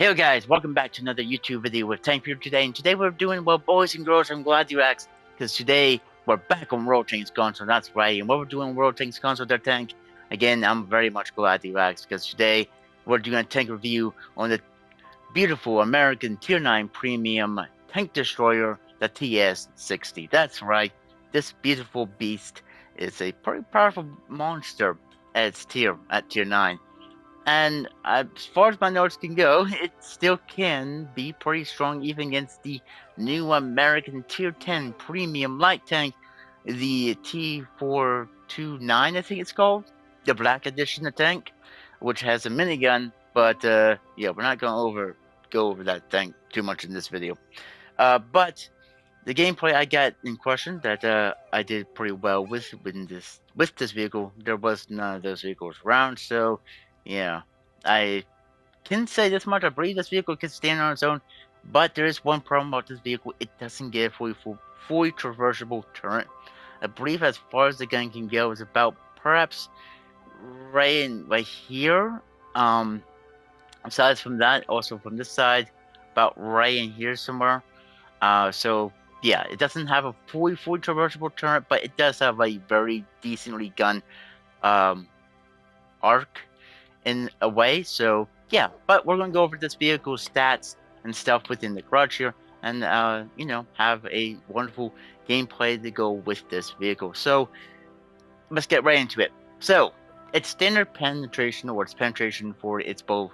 Hey guys, welcome back to another YouTube video with Tank Viewer today. And today we're doing, well, boys and girls, I'm glad you asked, because today we're back on World Tanks Console, that's right. And what we're doing World Tanks Console there, Tank, again, I'm very much glad you asked, because today we're doing a tank review on the beautiful American Tier 9 Premium Tank Destroyer, the TS-60. That's right, this beautiful beast is a pretty powerful monster at Tier 9. And as far as my notes can go, it still can be pretty strong even against the new American Tier 10 Premium Light Tank, the T429, I think it's called, the Black Edition of tank, which has a minigun. But yeah, we're not going to go over that tank too much in this video. But the gameplay I got in question that I did pretty well with this vehicle. There was none of those vehicles around, so yeah, I can say this much. I believe this vehicle can stand on its own, but there is one problem about this vehicle: it doesn't get a fully traversable turret. I believe as far as the gun can go is about perhaps right here. Aside from that, also from this side, about right in here somewhere. So yeah, it doesn't have a fully traversable turret, but it does have a very decently gunned arc in a way. So yeah, but we're gonna go over this vehicle's stats and stuff within the garage here, and you know, have a wonderful gameplay to go with this vehicle. So let's get right into it. So its standard penetration, or its penetration for its both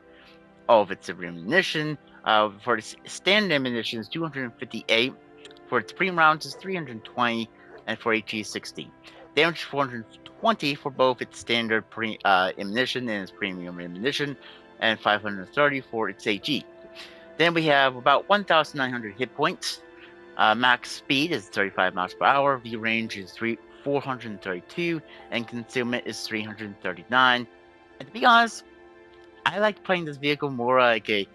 all of its ammunition. For its standard ammunition is 258. For its premium rounds is 320, and for HE 60. Damage 420 for both its standard ammunition and its premium ammunition, and 530 for its HE. Then we have about 1,900 hit points. Max speed is 35 miles per hour. V range is 432, and concealment is 339. And to be honest, I like playing this vehicle more like a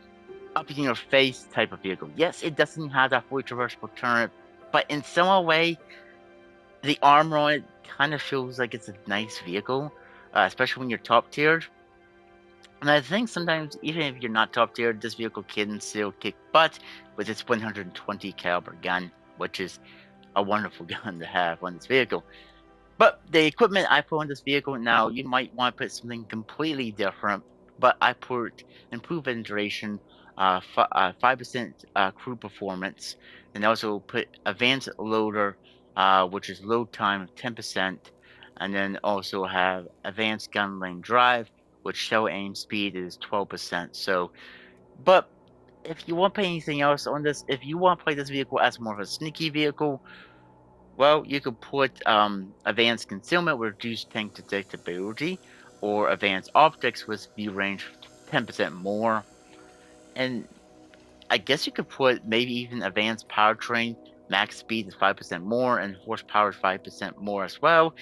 up in your face type of vehicle. Yes, it doesn't have that fully traversable turret, but in some way, the armor on it kind of feels like it's a nice vehicle, especially when you're top tiered. And I think sometimes, even if you're not top tiered, this vehicle can still kick butt with its 120 caliber gun, which is a wonderful gun to have on this vehicle. But the equipment I put on this vehicle, now you might want to put something completely different, but I put improved ventilation, 5% crew performance, and also put advanced loader, which is load time of 10%, and then also have advanced gun lane drive, which shell aim speed is 12%. So, but if you want to put anything else on this, if you want to play this vehicle as more of a sneaky vehicle, well, you could put advanced concealment with reduced tank detectability, or advanced optics with view range 10% more. And I guess you could put maybe even advanced powertrain, max speed is 5% more, and horsepower is 5% more as well.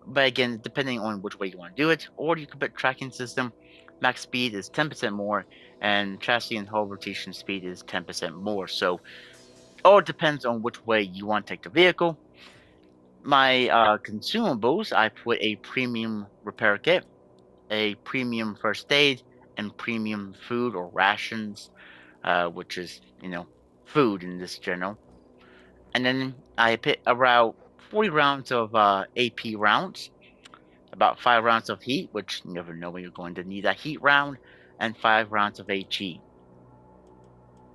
But again, depending on which way you want to do it, or you could put tracking system, max speed is 10% more, and chassis and hull rotation speed is 10% more. So, all depends on which way you want to take the vehicle. My consumables, I put a premium repair kit, a premium first aid, and premium food or rations, which is, you know, food in this general. And then I put around 40 rounds of AP rounds, about 5 rounds of heat, which you never know when you're going to need a heat round, and 5 rounds of HE.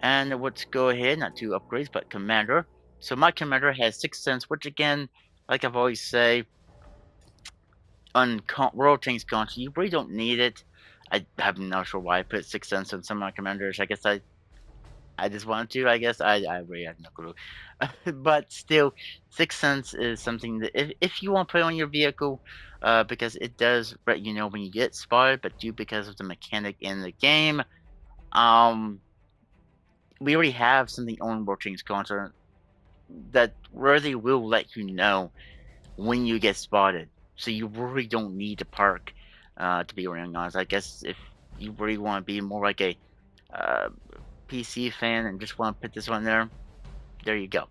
And let's go ahead, not two upgrades, but commander. So my commander has 6 cents, which again, like I've always say, on World Tanks Console, you really don't need it. I'm not sure why I put 6 cents on some of my commanders. I guess I just wanted to. I guess I really have no clue. But still, 6 cents is something that if you want to put on your vehicle, because it does let you know when you get spotted, but due because of the mechanic in the game, um, we already have something on World Tanks Console that really will let you know when you get spotted. So you really don't need to park, to be really honest. I guess if you really want to be more like a uh, PC fan and just want to put this one there you go.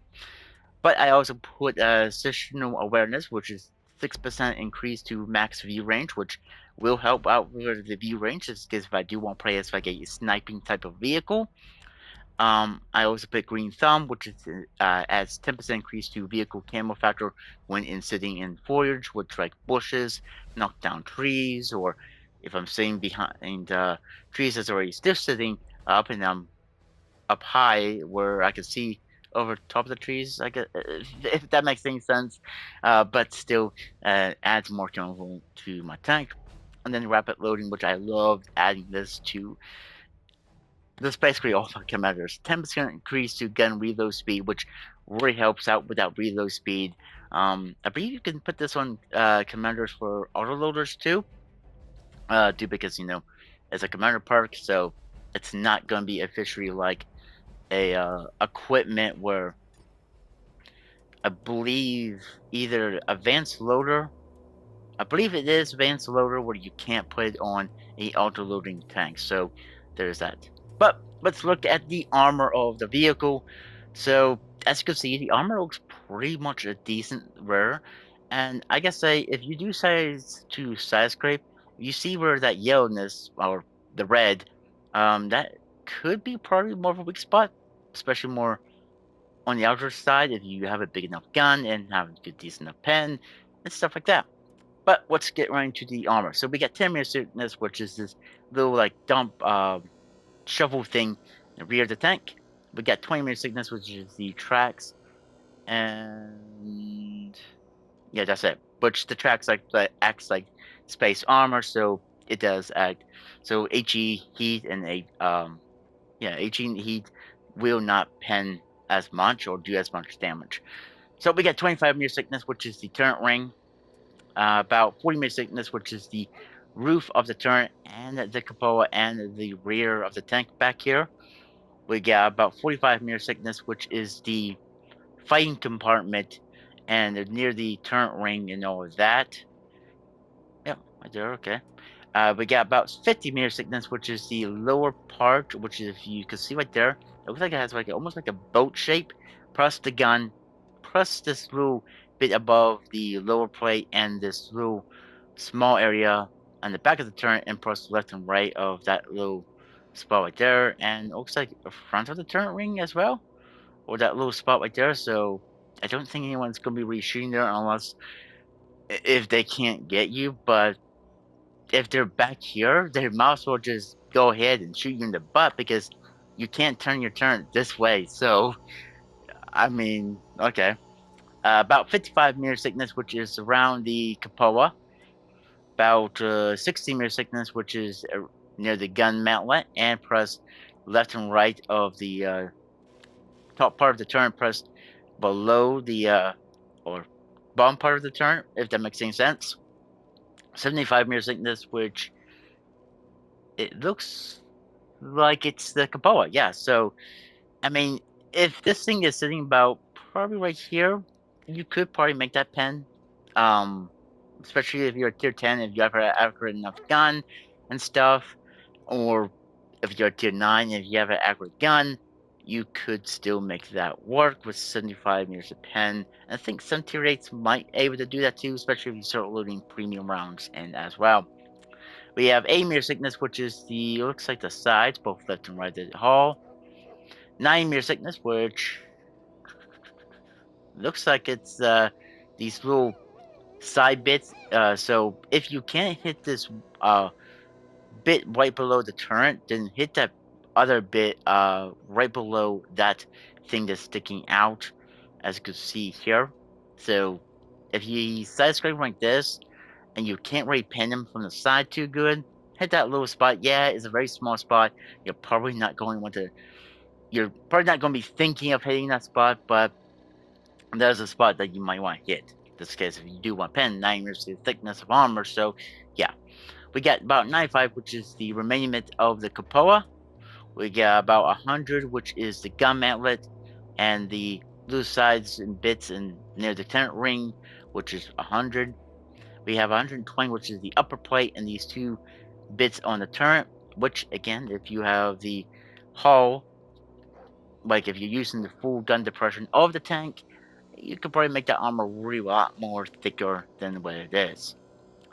But I also put situational awareness, which is 6% increase to max view range, which will help out with the view range, just because if I do want to play as like a sniping type of vehicle. I also pick Green Thumb, which is adds 10% increase to vehicle camo factor when in sitting in foliage, which like bushes, knock down trees, or if I'm sitting behind trees that's already still sitting up and I'm up high where I can see over top of the trees, I guess, if that makes any sense. But still adds more camo to my tank. And then rapid loading, which I love adding this to. This basically all my commanders. 10% increase to gun reload speed, which really helps out with that reload speed. I believe you can put this on commanders for autoloaders too, due because it's a commander perk, so it's not going to be officially like a equipment where I believe either advanced loader. I believe it is advanced loader where you can't put it on a auto loading tank. So there's that. But let's look at the armor of the vehicle. So as you can see, the armor looks pretty much a decent rare. And I guess if you do size to side scrape, you see where that yellowness or the red, that could be probably more of a weak spot, especially more on the outer side if you have a big enough gun and have a good decent enough pen and stuff like that. But let's get right into the armor. So we got 10 sickness, which is this little like dump shovel thing in the rear of the tank. We got 20 sickness, which is the tracks, and yeah, that's it. Which the tracks acts like space armor, so it does act. So HE heat and HE heat will not pen as much or do as much damage. So we got 25 sickness, which is the turret ring. About 40 thickness, which is the roof of the turret and the cupola and the rear of the tank back here. We got about 45 thickness, which is the fighting compartment and near the turret ring and all of that. Yep, right there, okay. We got about 50 thickness, which is the lower part, which is, if you can see right there, it looks like it has like almost like a boat shape, plus the gun, plus this little bit above the lower plate and this little small area on the back of the turret, and plus left and right of that little spot right there, and it looks like the front of the turret ring as well, or that little spot right there. So I don't think anyone's gonna be really shooting there unless if they can't get you, but if they're back here, they might as well just go ahead and shoot you in the butt because you can't turn your turn this way. So, I mean, okay. About 55 meter thickness, which is around the cupola. About 60 meter thickness, which is near the gun mantlet, and press left and right of the top part of the turret, press below the or bottom part of the turret, if that makes any sense. 75 meter thickness, which it looks like it's the cupola. Yeah, so I mean, if this thing is sitting about probably right here, you could probably make that pen. Um, Especially if you're a tier 10, if you have an accurate enough gun and stuff, or if you're a tier 9, if you have an accurate gun, you could still make that work with 75 meters of pen. And I think some tier 8s might be able to do that too, especially if you start loading premium rounds in as well. We have 8 meter thickness, which is the looks like the sides, both left and right of the hull. 9 meter thickness, which looks like it's these little side bits. So if you can't hit this bit right below the turret, then hit that other bit right below that thing that's sticking out, as you can see here. So if you side scrape like this and you can't really pin him from the side too good, hit that little spot. Yeah, it's a very small spot. You're probably not going to want to. You're probably not going to be thinking of hitting that spot, but there's a spot that you might want to hit. In this case, if you do want pen, 9 meters the thickness of armor. So yeah, we got about 95, which is the remaining of the cupola. We got about 100, which is the gun mantlet, and the loose sides and bits and near the turret ring, which is 100. We have 120, which is the upper plate, and these two bits on the turret. Which again, if you have the hull, like if you're using the full gun depression of the tank, you could probably make that armor really a lot more thicker than what it is.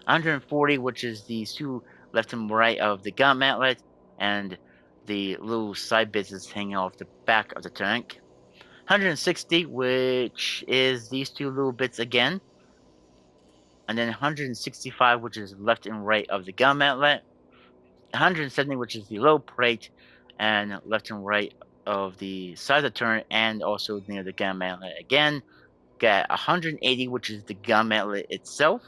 140, which is the two left and right of the gun mantlet, and the little side bits is hanging off the back of the tank. 160, which is these two little bits again, and then 165, which is left and right of the gun mantlet. 170, which is the low plate, and left and right of the side of the turret, and also near the gun mantlet again. Got 180, which is the gun mantlet itself.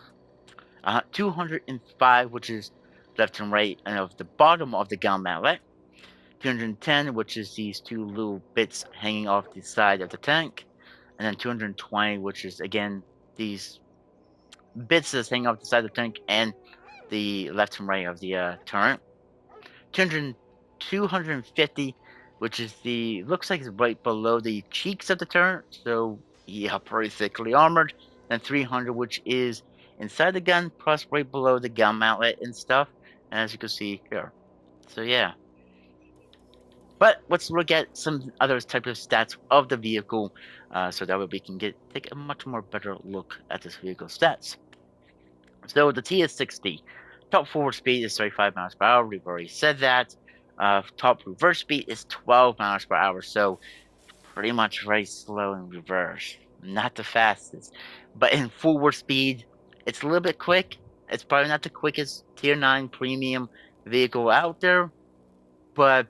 205, which is left and right and of the bottom of the gun mantlet. 210, which is these two little bits hanging off the side of the tank. And then 220, which is again these bits that's hanging off the side of the tank and the left and right of the turret. 200, 250, which is the looks like it's right below the cheeks of the turret. So yeah, pretty thickly armored. And 300, which is inside the gun, plus right below the gun mantlet and stuff, as you can see here. So yeah. But let's look at some other type of stats of the vehicle, so that way we can take a much more better look at this vehicle's stats. So the TS-60, top forward speed is 35 miles per hour. We've already said that. Top reverse speed is 12 miles per hour. So pretty much very slow in reverse. Not the fastest. But in forward speed, it's a little bit quick. It's probably not the quickest Tier 9 premium vehicle out there. But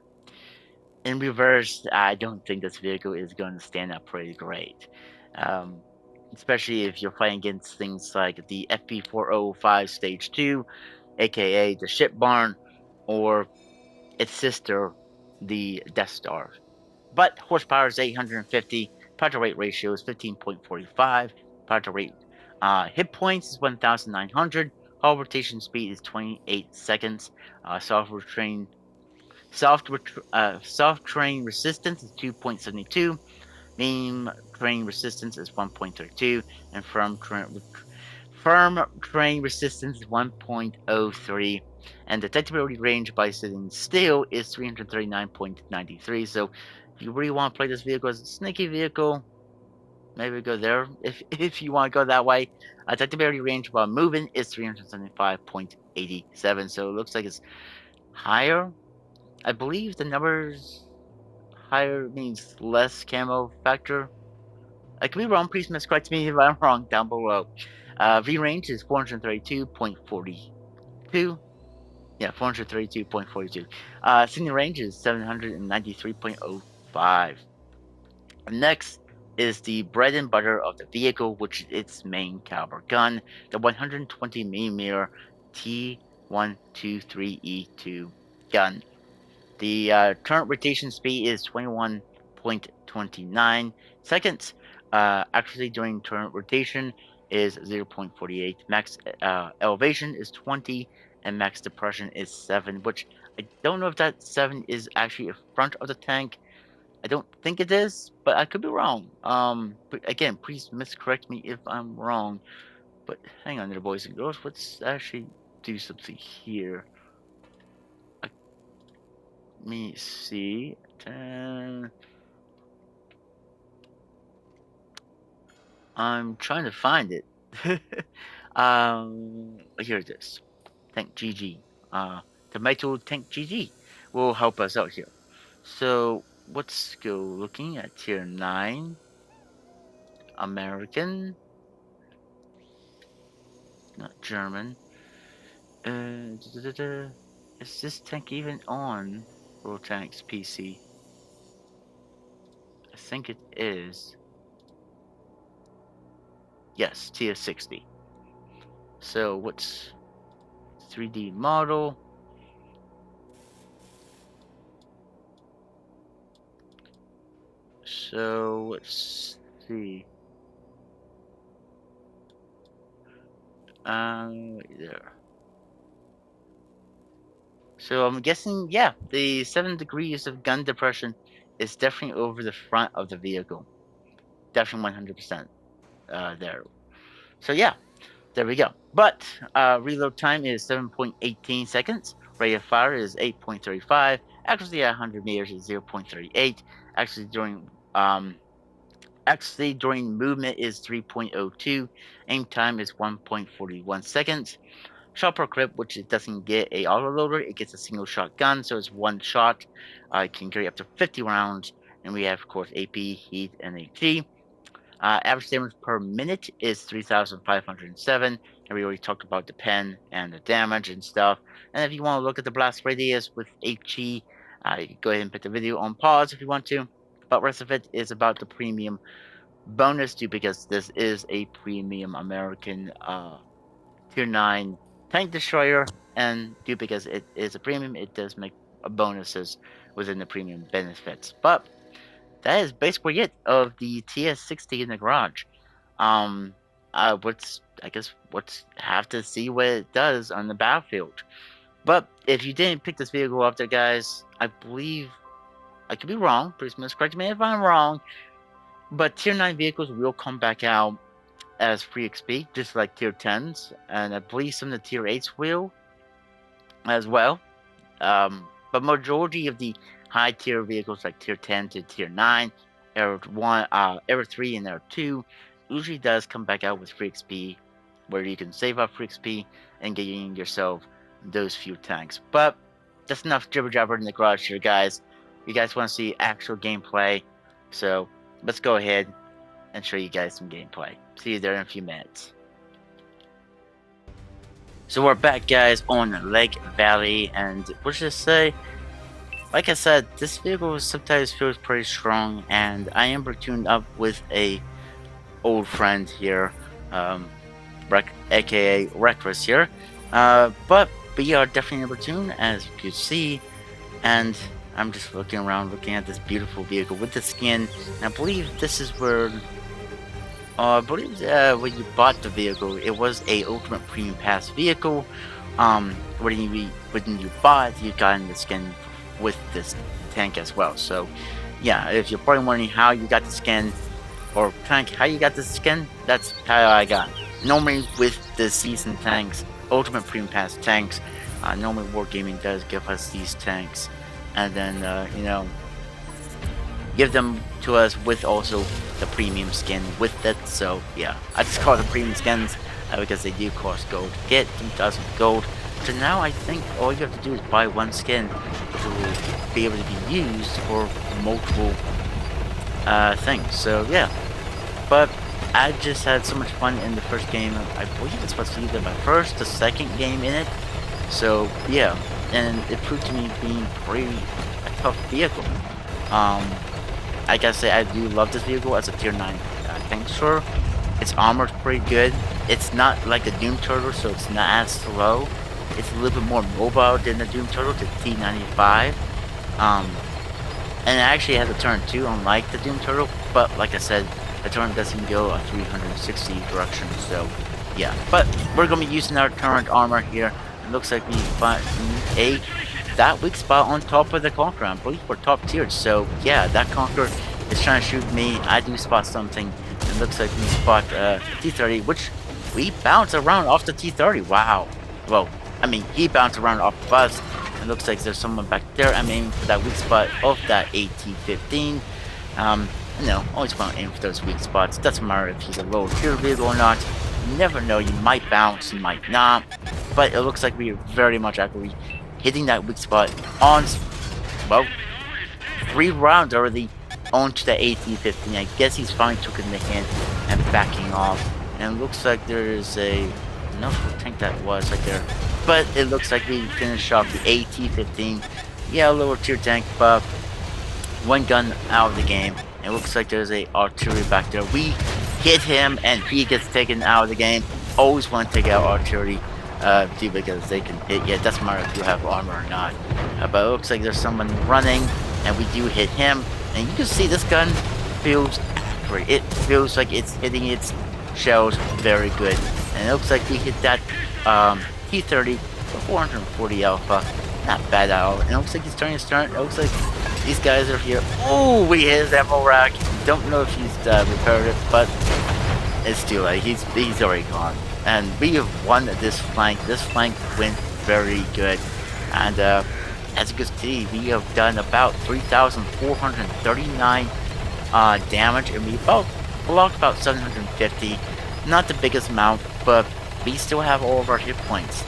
in reverse, I don't think this vehicle is going to stand up pretty great. Um, Especially if you're playing against things like the FP405 Stage 2, aka the Ship Barn, or its sister, the Death Star. But horsepower is 850, power to weight ratio is 15.45, power to weight hit points is 1,900, hull rotation speed is 28 seconds, soft terrain resistance is 2.72, medium terrain resistance is 1.32, and firm terrain resistance is 1.03, and detectability range by sitting still is 339.93. So if you really want to play this vehicle as a sneaky vehicle, maybe go there. If you want to go that way, detectability range while moving is 375.87. So it looks like it's higher. I believe the numbers higher means less camo factor. I could be wrong. Please correct me if I'm wrong down below. V range is 432.42. Yeah, 432.42. Signal range is 793.05. Next is the bread and butter of the vehicle, which is its main caliber gun, the 120mm T123E2 gun. The current rotation speed is 21.29 seconds. Actually, during turn rotation is 0.48. Max elevation is 20, and max depression is 7, which I don't know if that 7 is actually in front of the tank. I don't think it is, but I could be wrong. But again, please miscorrect me if I'm wrong. But hang on there, boys and girls. Let's actually do something here. Let me see. I'm trying to find it. Here it is. Tank GG. Tomato Tank GG will help us out here. So let's go looking at tier 9. American. Not German. Is this tank even on World Tanks PC? I think it is. Yes, TS-60. So what's 3D model? So let's see. Right there. So I'm guessing, yeah, the 7 degrees of gun depression is definitely over the front of the vehicle. Definitely 100% there. So yeah, there we go. But reload time is 7.18 seconds. Rate of fire is 8.35. Accuracy at 100 meters is 0.38. Actually during movement is 3.02. Aim time is 1.41 seconds. shot per clip, which it doesn't get a autoloader. It gets a single shot gun, so it's one shot. It can carry up to 50 rounds. And we have, of course, AP, heat, and HE. Average damage per minute is 3,507. And we already talked about the pen and the damage and stuff. And if you want to look at the blast radius with HE, you can go ahead and put the video on pause if you want to. But rest of it is about the premium bonus too, because this is a premium American tier 9 tank destroyer. And due because it is a premium, it does make bonuses within the premium benefits. But that is basically it of the TS-60 in the garage. Let's have to see what it does on the battlefield. But if you didn't pick this vehicle up there, guys, I believe I could be wrong. Please correct me if I'm wrong. But tier 9 vehicles will come back out as free XP, just like tier 10s, and I believe some of the tier 8s will as well. But majority of the high tier vehicles like tier 10 to tier 9, era 1, era 3 and era 2 usually does come back out with free XP, where you can save up free XP and getting yourself those few tanks. But that's enough jibber jabber in the garage here, guys. You guys want to see actual gameplay, so let's go ahead and show you guys some gameplay. See you there in a few minutes. So we're back, guys, on Lake Valley, and what should I say? Like I said, this vehicle sometimes feels pretty strong, and I am tuned up with a old friend here, aka Reckless here. But we are definitely number 2, as you can see, and I'm just looking around, looking at this beautiful vehicle with the skin. And I believe this is where, when you bought the vehicle, it was a Ultimate Premium Pass vehicle. When you bought, you got in the skin with this tank as well. So, yeah, if you're probably wondering how you got the skin, or tank, how you got the skin, that's how I got it. Normally with the season tanks, Ultimate Premium Pass tanks, normally Wargaming does give us these tanks, and then give them to us with also the premium skin with it. So yeah, I just call them premium skins because they do cost gold. Get 2,000 gold. So now I think all you have to do is buy one skin to be able to be used for multiple things. So yeah, but I just had so much fun in the first game. I believe it's supposed to be either my first, the second game in it. So yeah, and it proved to me being pretty a tough vehicle. I gotta say, I do love this vehicle as a tier 9 tank destroyer. Its armor's pretty good. It's not like the Doom Turtle, so it's not as slow. It's a little bit more mobile than the Doom Turtle, the T95. And it actually has a turn too, unlike the Doom Turtle. But like I said, the turn doesn't go a 360 direction. So yeah, but we're gonna be using our current armor here. It looks like we find that weak spot on top of the Conqueror. I believe we're top tiered. So yeah, that Conqueror is trying to shoot me. I do spot something. It looks like we spot T30, which we bounce around off the T30. Wow. Well, I mean, he bounced around off of us. It looks like there's someone back there. I'm aiming for that weak spot of that AT-15. Always want to aim for those weak spots. Doesn't matter if he's a low tier vehicle or not. You never know. You might bounce, you might not. But it looks like we are very much actually hitting that weak spot on, well, 3 rounds already onto the AT-15. I guess he's finally taking the hint and backing off. And it looks like there is a, I don't know what tank that was right there. But it looks like we finished off the AT-15. Yeah, a lower tier tank, but one gun out of the game. It looks like there's a artillery back there. We hit him and he gets taken out of the game. Always want to take out artillery because they can hit you. It doesn't matter if you have armor or not. But it looks like there's someone running and we do hit him. And you can see this gun feels accurate. It feels like it's hitting its shells very good. And it looks like we hit that T-30 for 440 alpha. Not bad at all. And it looks like he's turning his turn. It looks like these guys are here. Oh, we hit his ammo rack. Don't know if he's repaired it, but it's too late. He's already gone. And we have won this flank. This flank went very good. And as you can see, we have done about 3,439 damage, and we blocked about 750. Not the biggest amount, but we still have all of our hit points.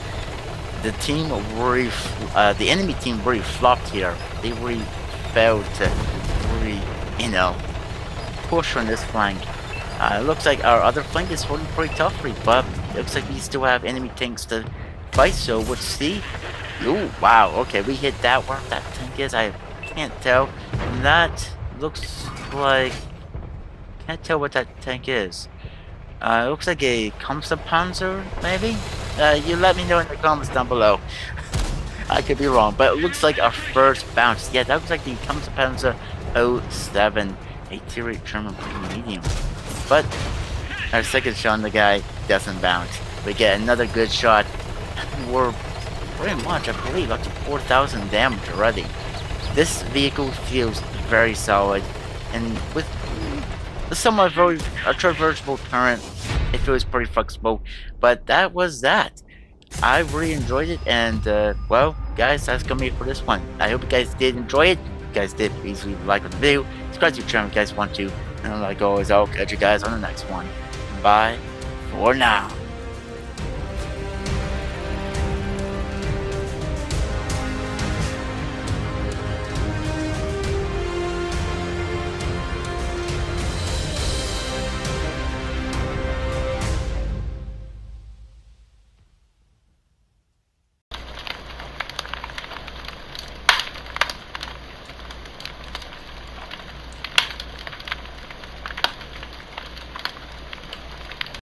the team really, the enemy team really flopped here. They really failed to really, you know, push on this flank. It looks like our other flank is holding pretty tough, but it looks like we still have enemy tanks to fight, so let's see. Ooh, wow, okay, we hit that. Where that tank is, I can't tell. And that looks like, can't tell what that tank is. It looks like a Panzer, maybe? You let me know in the comments down below. I could be wrong, but it looks like our first bounce. Yeah, that looks like the Panzer 07, a tier 8 German medium. But our second shot on the guy doesn't bounce. We get another good shot. We're pretty much, I believe, up to 4,000 damage already. This vehicle feels very solid, and with somewhat very a traversable turret, it feels pretty flexible. But that was that. I really enjoyed it, and well, guys, that's gonna be it for this one. I hope you guys did enjoy it. If you guys did, please leave a like on the video, subscribe to the channel if you guys want to, and like always, I'll catch you guys on the next one. Bye for now.